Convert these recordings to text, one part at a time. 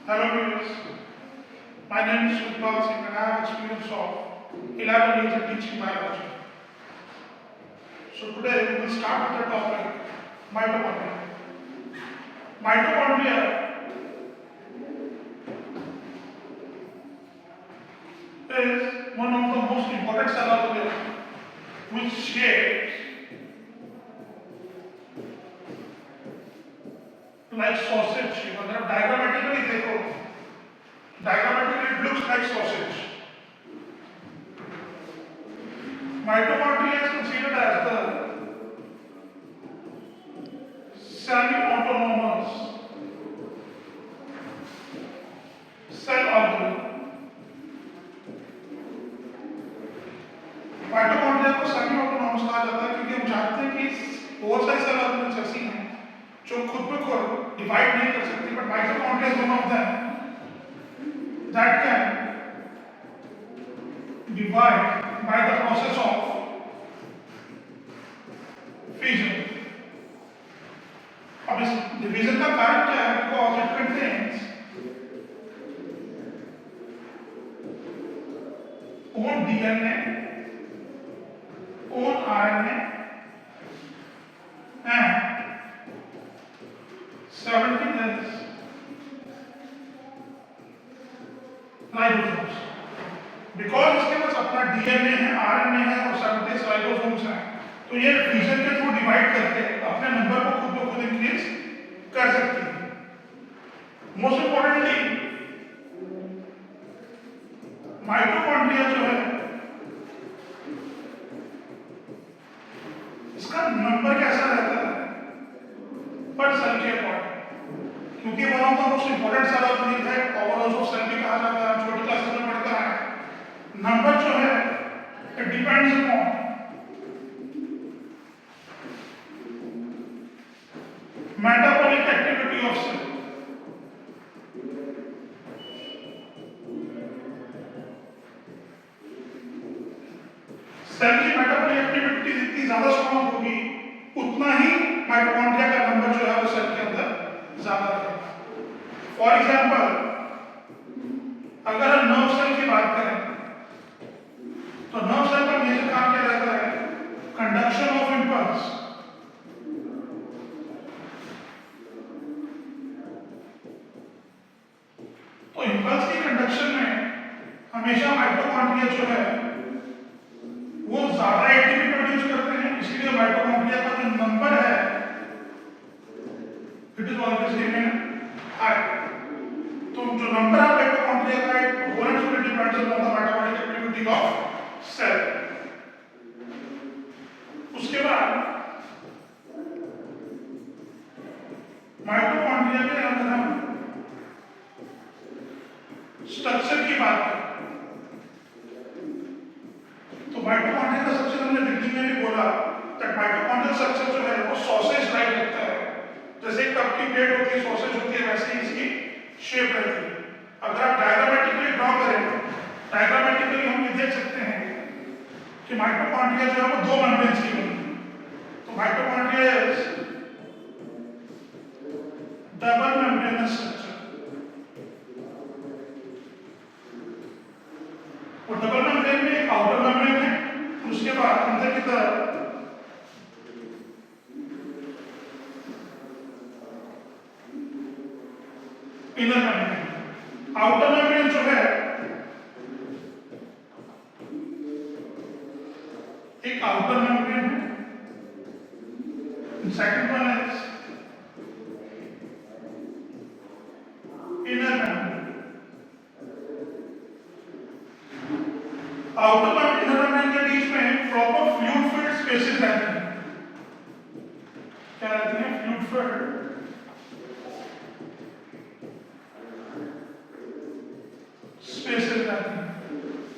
Hello viewers, my name is Shubpal Singh and I have experience of 11 years of teaching biology. So today we will start with the topic mitochondria. Mitochondria is one of the most important cell organisms which shapes like sausage. अगर आप diagrammatically देखो, diagrammatically it looks like sausage. Mitochondria is considered as the semi-autonomous cell organism. Mitochondria को semi autonomous कहा जाता है क्योंकि हम जानते हैं कि बहुत सारी सेल ऑर्गेनेल्स ऐसी हैं जो खुद ब खुद डिवाइड नहीं कर सकती, but mitochondria is one of them that can divide by the process of fission. अब इस डिवीजन का कारण क्या है? Because it contains own DNA, own RNA and 17 is ribosomes. Because इसके पास अपना DNA है, RNA है और 17 राइबोसोम्स हैं, तो ये फिजन के थ्रू डिवाइड करके अपने नंबर को खुद ब खुद इंक्रीज कर सकती है. मोस्ट इंपॉर्टेंटली माइटोकॉन्ड्रिया जो है इसका नंबर कैसा रहता है पर सेल के अकॉर्डिंग, क्योंकि one of the most important cell organelle है, पावर ऑफ सेल भी कहा जाता है, छोटी क्लासेस में पढ़ता है. नंबर जो है it depends upon metabolic activity of cell. Cell की मेटाबॉलिक एक्टिविटी जितनी ज्यादा स्ट्रॉन्ग होगी उतना ही माइटोकॉन्ड्रिया का नंबर जो है वो सेल के अंदर ज्यादा रहेगा. फॉर एग्जांपल अगर हम नर्व सेल की बात करें तो नर्व सेल का मेजर काम क्या रहता है? Conduction of impulse. तो इंपल्स की कंडक्शन में हमेशा माइटोकॉन्ड्रिया जो है वो ज्यादा एटीपी प्रोड्यूस करते हैं, इसलिए माइटोकॉन्ड्रिया का जो नंबर है it is always remain high. तो जो नंबर है माइटोकॉन्ड्रिया का it whole and fully depends on the metabolic activity of cell. उसके बाद माइटोकॉन्ड्रिया के अंदर हम स्ट्रक्चर की बात करें तो माइटोकॉन्ड्रिया का स्ट्रक्चर हमने बिल्डिंग में भी बोला दैट माइटोकॉन्ड्रियल स्ट्रक्चर जो है वो सॉसेज लाइक लगता है. जैसे कप की प्लेट होती है, सॉसेज होती है, वैसे ही इसकी शेप रहती है. अगर आप डायग्रामेटिकली ड्रॉ करें, डायग्रामेटिकली हम ये देख सकते हैं कि माइटोकॉन्ड्रिया जो है वो दो मेम्ब्रेन्स की बनी है. तो mitochondria is double membranous structure. वो डबल मेम्ब्रेन में एक आउटर मेम्ब्रेन है, उसके बाद अंदर की तरफ इनर मेम्ब्रेन. आउटर मेम्ब्रेन जो है एक आउटर मेम्ब्रेन है, second one is inner membrane. Outer membrane inner membrane के बीच में प्रॉपर फ्लूइड फिल्ड स्पेसेस रहते हैं. क्या रहते हैं? फ्लूइड फिल्ड स्पेसेस रहते हैं,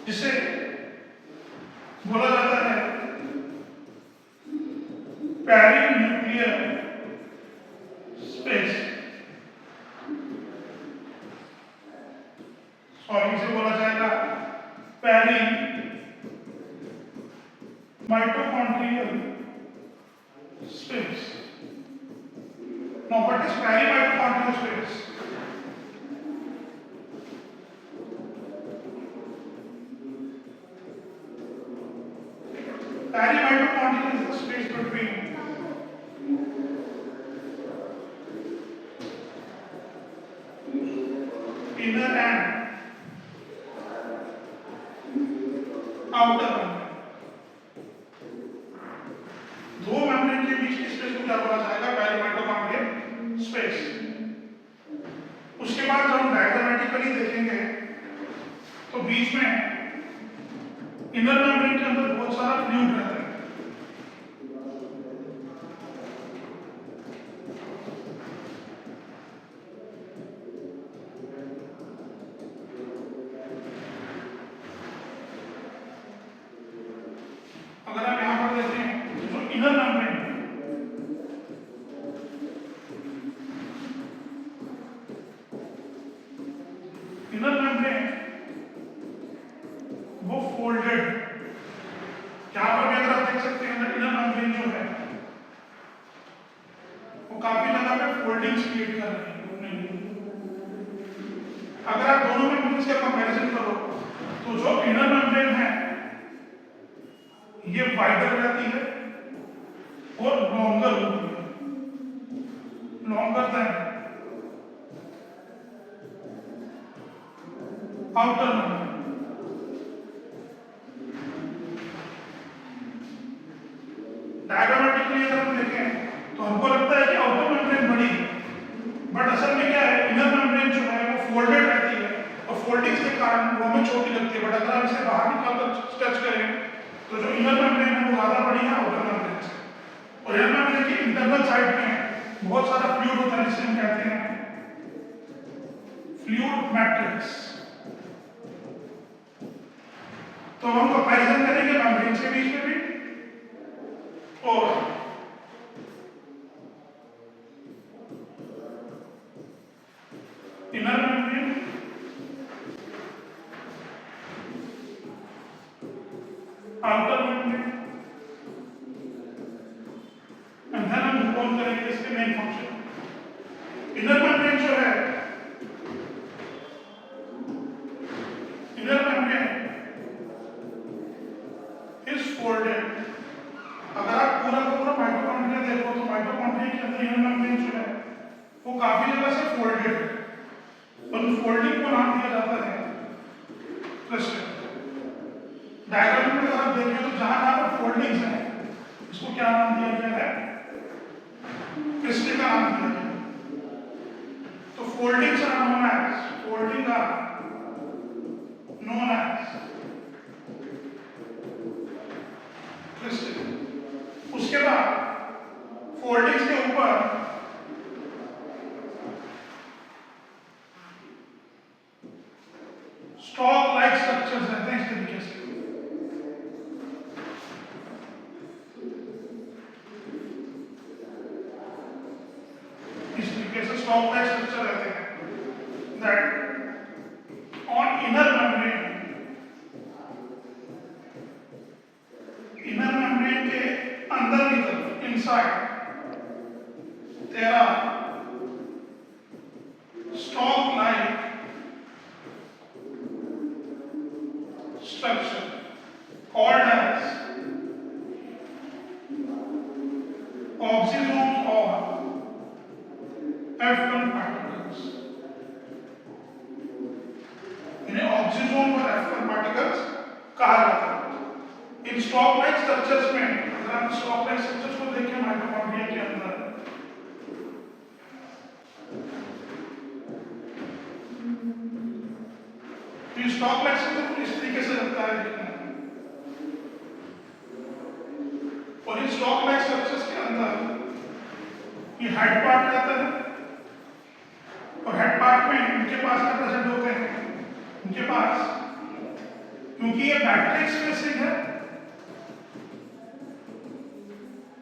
जिसे बोला जाता है पेरिन्यूक्लियर स्पेस. सॉरी, इसे बोला जाएगा peri mitochondrial space. Now, what is perimitochondrial space? Inner and outer membrane. दो मेम्ब्रेन के बीच की स्पेस को क्या बोला जाएगा? Perimitochondrial space. उसके बाद जब हम डायग्रामेटिकली देखेंगे तो बीच में इनर मेम्ब्रेन के अंदर बहुत सारा फ्लूइड रहता है। अगर आप यहां पर देखें तो इनर मेम्ब्रेन वो फोल्डेड, यहां पर भी अगर आप देख सकते हैं इनर मेम्ब्रेन जो है वो काफी जगह पे फोल्डिंग्स क्रिएट कर रहे हैं। अगर आप दोनों मेम्ब्रेन्स का कंपैरिजन करो तो जो इनर मेम्ब्रेन है ये वाइडर रहती है और लॉन्गर होती है, longer than outer membrane. Diagrammatically अगर हम देखें तो हमको लगता है कि आउटर मेम्ब्रेन बड़ी है, बट असल में क्या है, इनर मेम्ब्रेन जो है वो फोल्डेड रहती है और फोल्डिंग्स के कारण वो हमें छोटी लगती है। बट अगर हम इसे बाहर निकालकर टच करें तो जो इनर मेम्ब्रेन है वो ज्यादा बड़ी है आउटर मेम्ब्रेन से। और इनर मेम्ब्रेन की इंटरनल साइड में बहुत सारा फ्लूइड होता है जिसे हम कहते हैं फ्लूइड मैट्रिक्स। तो हम कंपैरिजन करेंगे मेम्ब्रेन के बीच में भी और inner membrane outer membrane and then हम मूव ऑन करेंगे इसके मेन फंक्शन। इनर मेम्ब्रेन जो है, इनर मेम्ब्रेन इज फोल्डेड। अगर आप पूरा का पूरा माइटोकॉन्ड्रिया देखो तो माइटोकॉन्ड्रिया के अंदर इनर मेम्ब्रेन जो है वो काफी जगह से फोल्डेड है और फोल्डिंग को नाम दिया जाता है क्लस्टर। डायग्राम में अगर आप देखें तो जहां जहां पर फोल्डिंग्स हैं इसको क्या नाम दिया गया है? क्लस्टर का नाम दिया गया है। तो foldings are known as cluster. उसके बाद फोल्डिंग्स के ऊपर स्टॉक लाइक स्ट्रक्चर्स रहते हैं इस तरीके से। इस तरीके से स्टॉक लाइक स्ट्रक्चर रहते हैं that on inner membrane, inner membrane के अंदर की तरफ inside there are stalk like structure called as oxysomes or F1 particles। इन्हें ऑक्सीजोम और F1 particles कहा जाता है। इन स्टॉक लाइक स्ट्रक्चर्स में अगर आप स्टॉक लाइक स्ट्रक्चर्स को देखें माइटोकॉन्ड्रिया के अंदर तो स्टॉक लाइक स्ट्रक्चर इस तरीके से लगता है देखने में। और इन स्टॉक लाइक स्ट्रक्चर्स के अंदर ये हेड पार्ट रहता है और हेड पार्ट में इनके पास क्या प्रेजेंट होते हैं? इनके पास, क्योंकि ये मैट्रिक्स स्पेसिंग है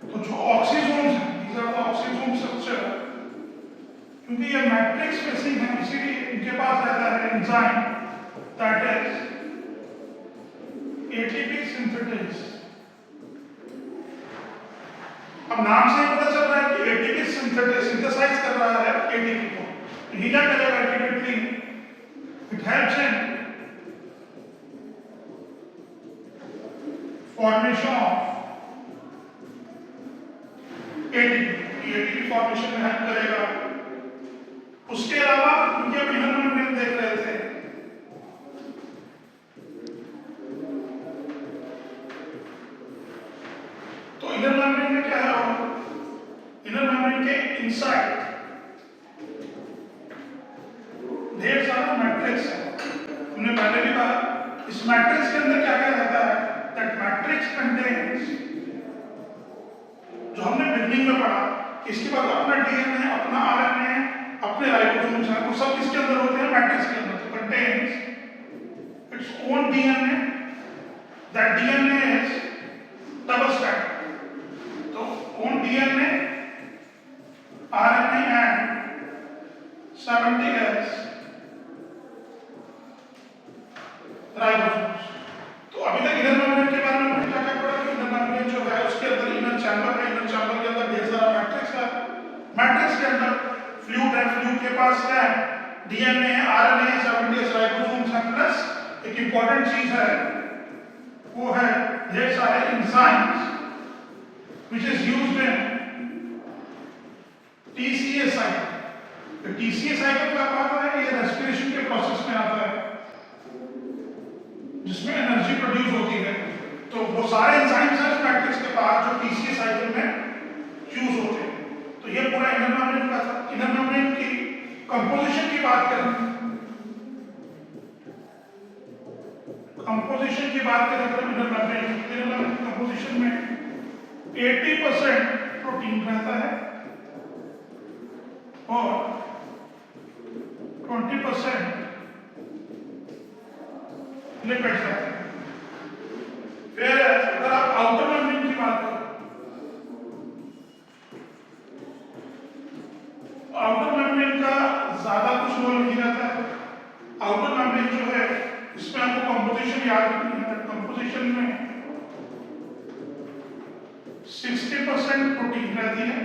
तो जो ऑक्सीजोम्स हैं, these are the oxysome structure, क्योंकि ये मैट्रिक्स स्पेसिंग है इसीलिए इनके पास रहता है enzyme that is ATP synthase। अब नाम से ही पता चल रहा है कि ATP सिंथेसाइज कर रहा है ATP को। ये क्या करेगा ultimately? It helps in formation of ATP formation में हेल्प करेगा। उसके अलावा क्योंकि हम इनर मेम्ब्रेन देख रहे मैट्रिक्स है, हमने पहले भी कहा इस मैट्रिक्स के अंदर क्या क्या रहता है, दैट मैट्रिक्स कंटेन्स, जो हमने बिगनिंग में पढ़ा कि इसके बाद अपना डीएनए, अपना आरएनए, अपने राइबोसोम्स हैं, वो सब किसके अंदर होते हैं, मैट्रिक्स के अंदर। तो contains its own DNA, that DNA is double strand, तो own DNA, RNA and 70S ribosomes. तो अभी तक इनर मेम्ब्रेन के बारे में हमने क्या क्या पढ़ा कि इनर मेम्ब्रेन जो है उसके अंदर इनर चैम्बर है, इनर चैम्बर के अंदर ढेर सारा मैट्रिक्स है, मैट्रिक्स के अंदर फ्लूइड है, फ्लूइड के पास क्या है, डीएनए है, आरएनए है, 70S राइबोसोम्स है, प्लस एक इंपॉर्टेंट चीज है वो है ढेर सारे enzymes which is used in TCA cycle. तो टीसीए साइकिल क्या आता है, ये रेस्पिरेशन के प्रोसेस में आता है जिसमें एनर्जी प्रोड्यूस होती है। तो वो सारे एंजाइम्स हैं मैट्रिक्स के पास जो टीसीए साइकिल में यूज होते हैं। तो ये पूरा इनर मेम्ब्रेन का था। इनर मेम्ब्रेन की कंपोजिशन की बात करें, कंपोजिशन की बात करें अगर इनर मेम्ब्रेन कंपोजिशन में 80% प्रोटीन रहता है और 20% लिपिड्स रहते हैं। फिर अगर आप आउटर मेम्ब्रेन की बात करो, आउटर मेम्ब्रेन का ज्यादा कुछ रोल नहीं रहता है। आउटर मेम्ब्रेन जो है इसमें आपको कंपोजिशन याद रखनी है, कंपोजिशन में 60% प्रोटीन रहती है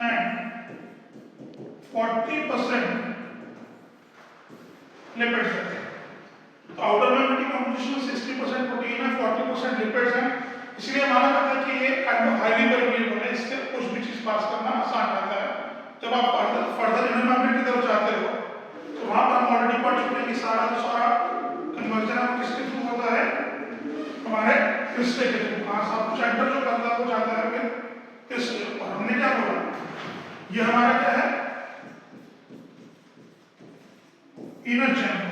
एंड 40% लिपिड्स रहते हैं। तो आउटर मेम्ब्रेन की कंपोजिशन में 60% प्रोटीन है, 40% लिपिड्स है, इसलिए माना जाता है कि ये काइंड ऑफ हाईली परमिएबल है, इससे कुछ भी चीज पास करना आसान रहता है। जब आप फर्दर इनर मेम्ब्रेन की तरफ जाते हो तो वहां पर हम ऑलरेडी पढ़ चुके हैं कि सारा जो सारा कन्वर्जन है वो किसके थ्रू होता है, हमारे क्रिस्टल के थ्रू। हाँ, सब कुछ एंटर जो करता है वो जाता है फिर क्रिस्टल। और हमने क्या बोला, ये हमारा क्या है, इनर चैम्बर।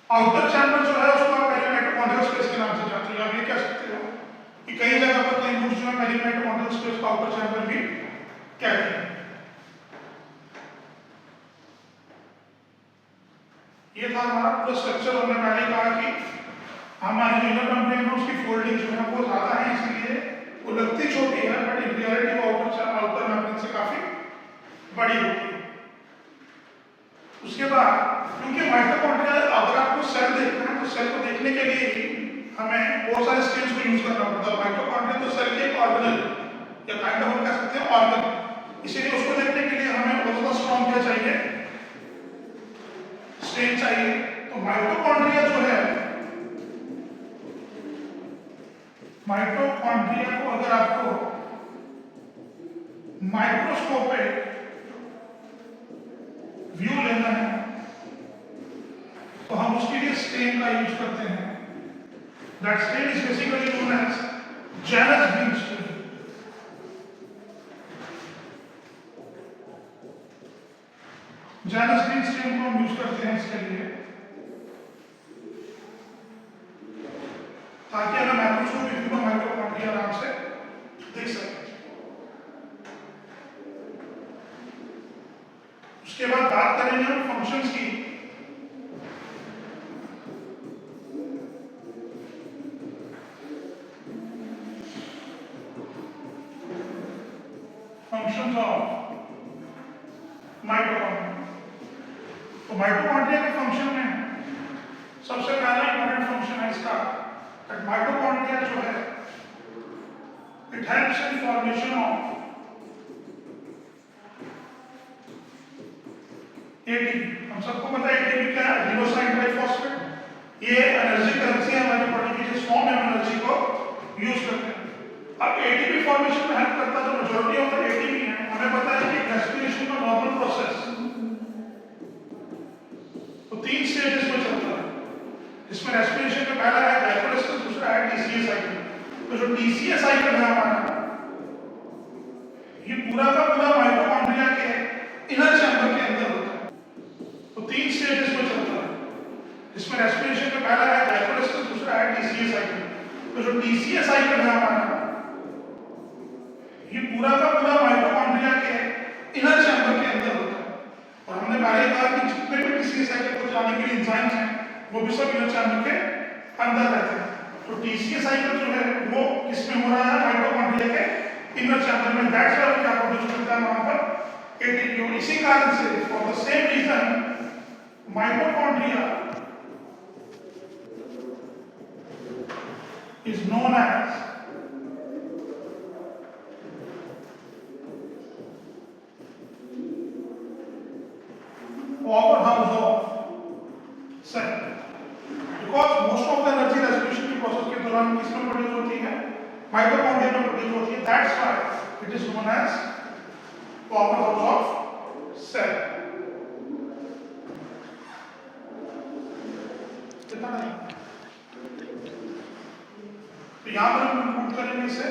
आउटर चैम्बर जो है उसको आप पहले माइटोकॉन्ड्रियल स्पेस के नाम से जानते हो। आप ये कह सकते हो कि कई जगह पर कई बुक्स जो है पहले माइटोकॉन्ड्रियल स्पेस को आउटर चैम्बर भी कहते हैं। ये था हमारा पूरा स्ट्रक्चर। हमने पहले कहा कि हमारी जो इनर मेम्ब्रेन है उसकी फोल्डिंग जो है वो ज्यादा है, इसलिए वो लगती छोटी है बट इन रियलिटी वो आउटर मेम्ब्रेन से काफी बड़ी होती है। उसके बाद क्योंकि माइटोकॉन्ड्रिया, अगर आपको सेल देखना है तो सेल को देखने के लिए हमें बहुत सारे स्टेज को यूज करना पड़ता है। माइटोकॉन्ड्रिया तो सेल के एक ऑर्गेनल या काइंड ऑफ हम कह सकते हैं ऑर्गन, इसीलिए उसको देखने के लिए हमें बहुत ज्यादा स्ट्रॉन्ग क्या चाहिए, स्टेज चाहिए। तो माइटोकॉन्ड्रिया जो है, माइटोकॉन्ड्रिया को अगर आपको माइक्रोस्कोपिक व्यू लेना है तो हम उसके लिए स्टेन का यूज करते हैं। That stain is basically known as Janus green stain. Janus green stain को हम यूज करते हैं इसके लिए ताकि अगर माइक्रोस्कोप व्यू में माइटोकॉन्ड्रिया आराम से देख सकें। उसके बाद बात करेंगे हम फंक्शंस की। Functions of mitochondria. तो माइटोकॉन्ड्रिया के फंक्शन में सबसे पहला इंपॉर्टेंट फंक्शन है इसका, माइटोकॉन्ड्रिया जो है it helps in formation of ATP. हम सबको पता है एटीपी क्या है, एडिनोसाइन ट्राइफॉस्फेट। ये एनर्जी करेंसी है हमारी बॉडी की, जिस फॉर्म में हम एनर्जी को यूज करते हैं। अब एटीपी फॉर्मेशन में हेल्प करता है, तो मेजॉरिटी ऑफ द एटीपी है। हमें पता है कि रेस्पिरेशन का नॉर्मल प्रोसेस तो 3 स्टेजेस में चलता है, जिसमें रेस्पिरेशन का पहला है ग्लाइकोलाइसिस, दूसरा है टीसीए साइकिल। तो जो टीसीए साइकिल है हमारा, ये पूरा का पूरा माइटोकॉन्ड्रिया के इनर पहले कहा कि जितने भी टीसीए साइकिल को जाने के लिए एंजाइम्स हैं वो भी सब इनर चैम्बर के अंदर रहते हैं। तो टीसीए साइकिल जो है वो किसमें हो रहा है? माइटोकॉन्ड्रिया के इनर चैम्बर में। दैट्स व्हाई क्या प्रोड्यूस करता है वहां पर एटीपी। और इसी कारण से for the same reason mitochondria is known as powerhouse of cell, because most of the energy resolution की प्रोसेस के दौरान किसमें प्रोड्यूस होती है? माइटोकॉन्ड्रिया में प्रोड्यूस होती है। That's why it is known as powerhouse of cell। कितना नहीं, तो यहाँ पर हम कंक्लूड करेंगे इसे